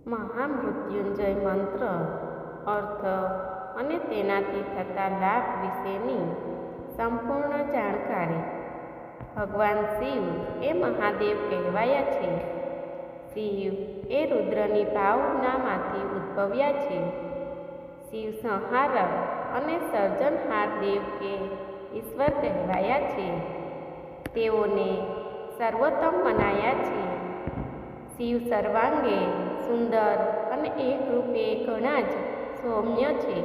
મહામૃત્યુંજય મંત્ર અર્થ અને તેનાથી થતા લાભ વિશેની સંપૂર્ણ જાણકારી. ભગવાન શિવ એ મહાદેવ કહેવાયા છે. શિવ એ રુદ્રની ભાવનામાંથી ઉદ્ભવ્યા છે. શિવ સંહારક અને સર્જનહાર દેવ કે ઈશ્વર કહેવાયા છે. તેઓને સર્વોત્તમ મનાયા છે. શિવ સર્વાંગે સુંદર અને એકરૂપે ઘણા જ સૌમ્ય છે.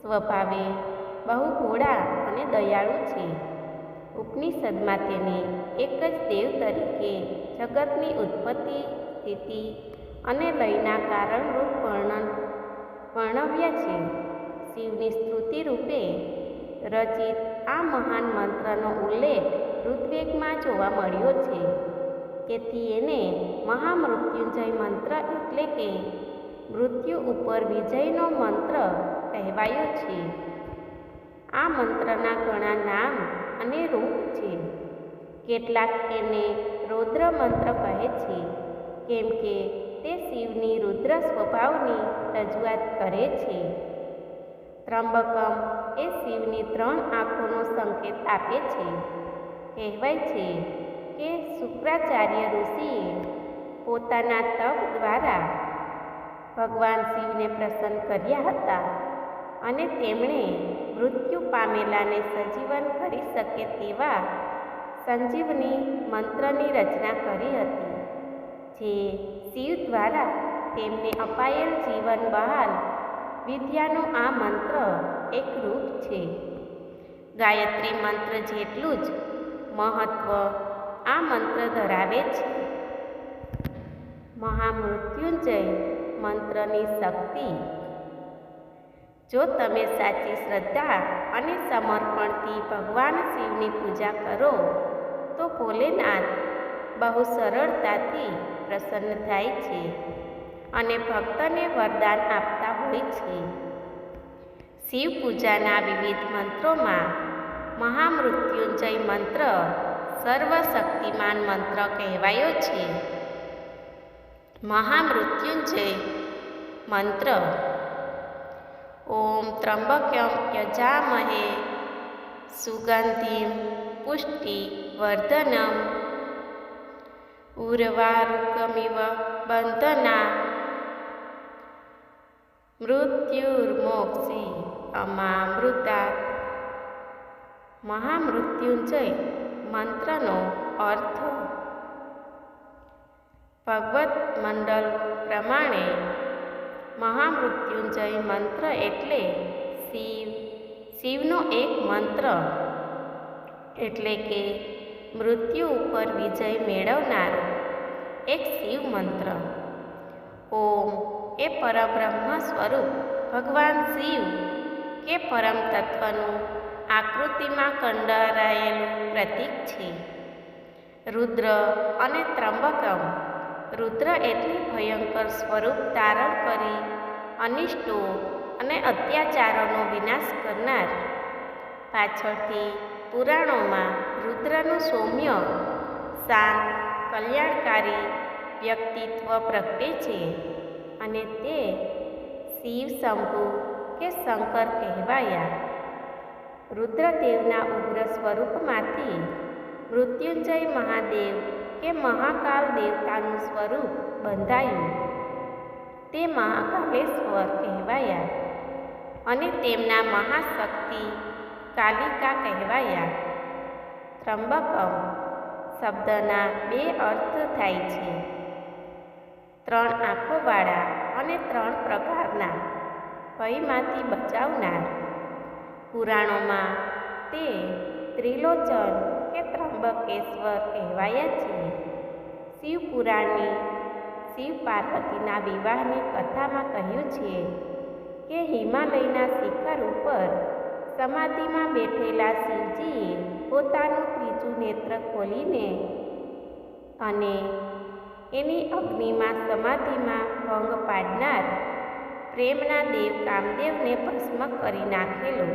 સ્વભાવે બહુ ભોળા અને દયાળુ છે. ઉપનિષદમાં તેને એક જ દેવ તરીકે જગતની ઉત્પત્તિ, સ્થિતિ અને લયના કારણરૂપ વર્ણવ્યા છે. શિવની સ્તુતિ રૂપે રચિત આ મહાન મંત્રનો ઉલ્લેખ ઋગ્વેદમાં જોવા મળ્યો છે. તેથી એને મહામૃત્યુંજય મંત્ર એટલે કે મૃત્યુ ઉપર વિજયનો મંત્ર કહેવાયો છે. આ મંત્રના ઘણા નામ અને રૂપ છે. કેટલાક તેને રૌદ્ર મંત્ર કહે છે, કેમ કે તે શિવની રુદ્ર સ્વભાવની રજૂઆત કરે છે. ત્રંબકમ એ શિવની 3 આંખોનો સંકેત આપે છે. કહેવાય છે કે શુક્રાચાર્ય ઋષિએ પોતાના તપ દ્વારા ભગવાન શિવને પ્રસન્ન કર્યા હતા અને તેમણે મૃત્યુ પામેલાને સજીવન કરી શકે તેવા સંજીવની મંત્રની રચના કરી હતી, જે શિવ દ્વારા તેમને અપાયેલ જીવન બહાલ વિદ્યાનું આ મંત્ર એક રૂપ છે. ગાયત્રી મંત્ર જેટલું જ મહત્વ આ મંત્ર ધરાવે છે. મહામૃત્યુંજય મંત્રની શક્તિ. જો તમે સાચી શ્રદ્ધા અને સમર્પણથી ભગવાન શિવની પૂજા કરો તો ભોલેનાથ બહુ સરળતાથી પ્રસન્ન થાય છે અને ભક્તને વરદાન આપતા હોય છે. શિવ પૂજાના વિવિધ મંત્રોમાં મહામૃત્યુંજય મંત્ર સર્વશક્તિમાન મંત્ર કહેવાયો છે. મહામૃત્યુંજય મંત્ર. ઓમ ત્રંબક્યમ યજામહે સુગંધિમ પુષ્ટિવર્ધનમ ઉર્વારુકમિવ બંધના મૃત્યુર્મોક્ષી અમામૃતાત. મહામૃત્યુંજય મંત્રનો અર્થ. ભગવત મંડળ પ્રમાણે મહામૃત્યુંજય મંત્ર એટલે શિવનો એક મંત્ર, એટલે કે મૃત્યુ ઉપર વિજય મેળવનારો એક શિવ મંત્ર. ઓમ એ પરબ્રહ્મ સ્વરૂપ ભગવાન શિવ કે પરમ તત્વનું આકૃતિમાં કંડારાયેલું પ્રતીક છે. રુદ્ર અને ત્રંબકમ. રુદ્ર એટલે ભયંકર સ્વરૂપ ધારણ કરી અનિષ્ટો અને અત્યાચારોનો વિનાશ કરનાર. પાછળથી પુરાણોમાં રુદ્રનું સૌમ્ય, શાંત, કલ્યાણકારી વ્યક્તિત્વ પ્રગટે છે અને તે શિવ શંભુ કે શંકર કહેવાયા. રુદ્રદેવના ઉગ્ર સ્વરૂપમાંથી મૃત્યુંજય મહાદેવ કે મહાકાલ દેવતાનું સ્વરૂપ બંધાયું. તે મહાકાલેશ્વર કહેવાયા અને તેમના મહાશક્તિ કાલિકા કહેવાયા. ત્રંબકમ શબ્દના 2 અર્થ થાય છે: 3 આંખોવાળા અને 3 પ્રકારના ભયમાંથી બચાવનાર. પુરાણોમાં તે ત્રિલોચન કે ત્રંબકેશ્વર કહેવાયા છે. શિવપુરાણની શિવ પાર્વતીના વિવાહની કથામાં કહ્યું છે કે હિમાલયના શિખર ઉપર સમાધિમાં બેઠેલા શિવજીએ પોતાનું ત્રીજું નેત્ર ખોલીને અને એની અગ્નિમાં સમાધિમાં ભંગ પાડનાર પ્રેમના દેવ કામદેવને ભસ્મ કરી નાખેલો.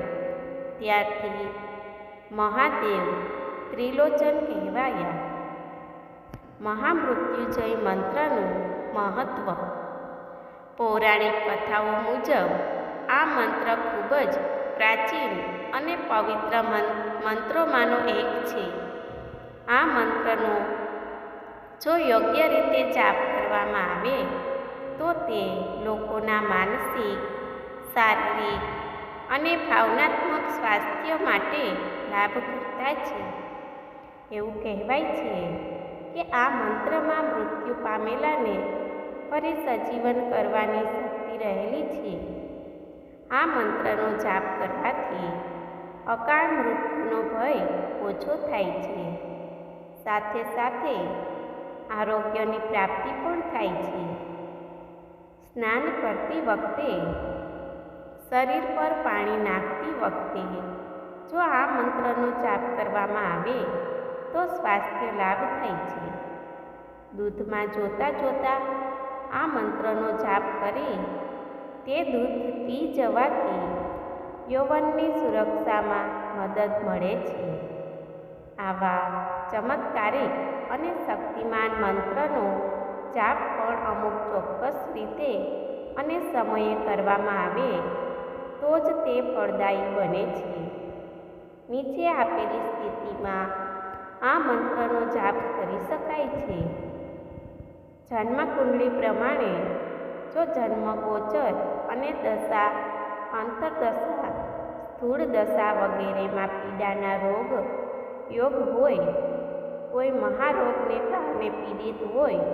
ત્યારથી મહાદેવ ત્રિલોચન કહેવાયા. મહામૃત્યુંજય મંત્રનું મહત્વ. પૌરાણિક કથાઓ મુજબ આ મંત્ર ખૂબ જ પ્રાચીન અને પવિત્ર મંત્રોમાંનો એક છે. આ મંત્રનો જો યોગ્ય રીતે જાપ કરવામાં આવે તો તે લોકોના માનસિક, શારીરિક અને ભાવનાત્મક સ્વાસ્થ્ય માટે લાભકર્તા છે. એવું કહેવાય છે કે આ મંત્રમાં મૃત્યુ પામેલાને ફરી સજીવન કરવાની શક્તિ રહેલી છે. આ મંત્રનો જાપ કરવાથી અકાળ મૃત્યુનો ભય ઓછો થાય છે. સાથે સાથે આરોગ્યની પ્રાપ્તિ પણ થાય છે. સ્નાન કરતી વખતે, શરીર પર પાણી નાખતી વખતે જો આ મંત્રનો જાપ કરવામાં આવે તો સ્વાસ્થ્ય લાભ થાય છે. દૂધમાં જોતા આ મંત્રનો જાપ કરી તે દૂધ પી જવાથી યૌવનની સુરક્ષામાં મદદ મળે છે. આવા ચમત્કારિક અને શક્તિમાન મંત્રનો જાપ પણ અમુક ચોક્કસ રીતે અને સમયે કરવામાં આવે તો જ તે ફળદાયી બને છે. નીચે આપેલી સ્થિતિમાં આ મંત્રનો જાપ કરી શકાય છે. જન્મકુંડલી પ્રમાણે જો જન્મ ગોચર અને દશા, અંતરદશા, સ્થૂળ દશા વગેરેમાં પીડાના યોગ હોય, કોઈ મહારોગને કારણે પીડિત હોય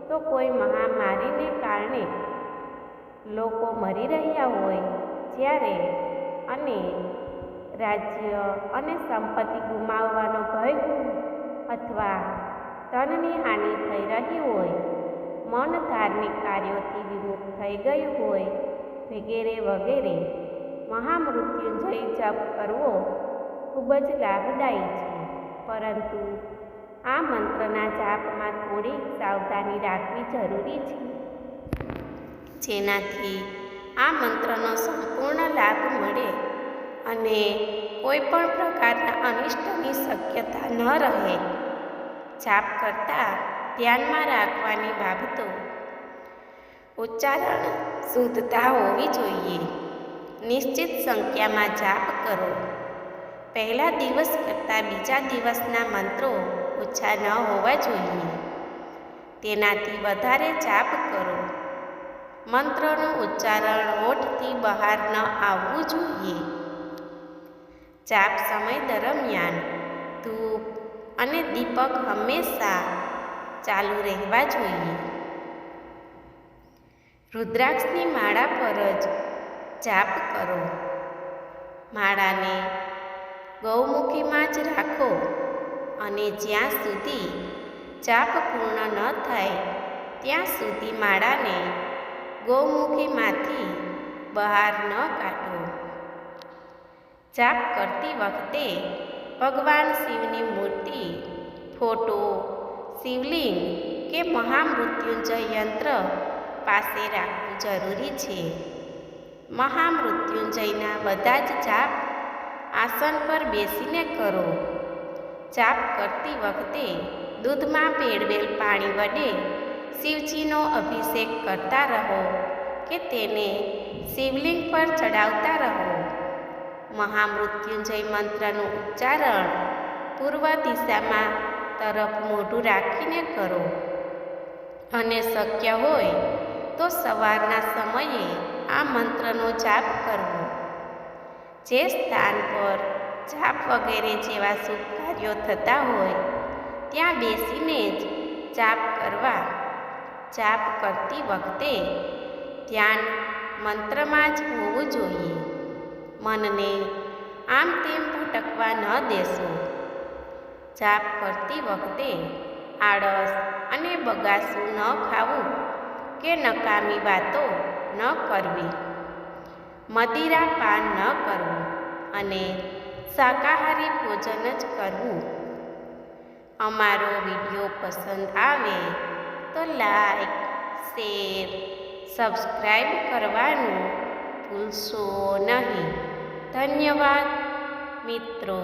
તો કોઈ મહામારીને કારણે લોકો મરી રહ્યા હોય, જ્યારે અને રાજ્ય અને સંપત્તિ ગુમાવવાનો ભય હોય અથવા ધનની હાનિ થઈ રહી હોય, મન ધાર્મિક કાર્યોથી વિમુખ થઈ ગયું હોય વગેરે મહામૃત્યુંજય જપ કરવો ખૂબ જ લાભદાયી છે. પરંતુ આ મંત્રના જાપમાં થોડીક સાવધાની રાખવી જરૂરી છે, જેનાથી આ મંત્રનો સંપૂર્ણ લાભ મળે અને કોઈ પણ પ્રકારના અનિષ્ટની શક્યતા ન રહે. જાપ કરતાં ધ્યાનમાં રાખવાની બાબતો: ઉચ્ચારણ શુદ્ધતા હોવી જોઈએ. નિશ્ચિત સંખ્યામાં જાપ કરો. પહેલા દિવસ કરતાં બીજા દિવસના મંત્રો ઓછા ન હોવા જોઈએ. તેનાથી વધારે જાપ કરો. મંત્રનું ઉચ્ચારણ હોઠથી બહાર ન આવવું જોઈએ. જાપ સમય દરમિયાન ધૂપ અને દીપક હંમેશા ચાલુ રહેવા જોઈએ. રુદ્રાક્ષની માળા પર જ જાપ કરો. માળાને ગૌમુખીમાં જ રાખો અને જ્યાં સુધી જાપ પૂર્ણ ન થાય ત્યાં સુધી માળાને ગૌમુખીમાંથી બહાર ન કાઢો. જાપ કરતી વખતે ભગવાન શિવની મૂર્તિ, ફોટો, શિવલિંગ કે મહામૃત્યુંજય યંત્ર પાસે રાખવું જરૂરી છે. મહામૃત્યુંજયના બધા જ જાપ આસન પર બેસીને કરો. જાપ કરતી વખતે દૂધમાં ભેળવેલ પાણી વડે શિવજીનો અભિષેક કરતા રહો કે તેને શિવલિંગ પર ચડાવતા રહો. મહામૃત્યુંજય મંત્રનું ઉચ્ચારણ પૂર્વ દિશામાં તરફ મોઢું રાખીને કરો અને શક્ય હોય તો સવારના સમયે આ મંત્રનો જાપ કરવો. જે સ્થાન પર જાપ વગેરે જેવા શુભ કાર્યો થતા હોય ત્યાં બેસીને જ જાપ કરવા. જાપ કરતી વખતે ધ્યાન મંત્રમાં જ હોવું જોઈએ. મનને આમ તેમ ભટકવા ન દેશો. જાપ કરતી વખતે આળસ અને બગાસું ન ખાવું કે નકામી વાતો ન કરવી. મદિરા પાન ન કરવું અને શાકાહારી ભોજન જ કરવું. અમારો વિડીયો પસંદ આવે તો લાઈક, શેર, સબસ્ક્રાઈબ કરવાનું ભૂલશો નહીં. ધન્યવાદ મિત્રો.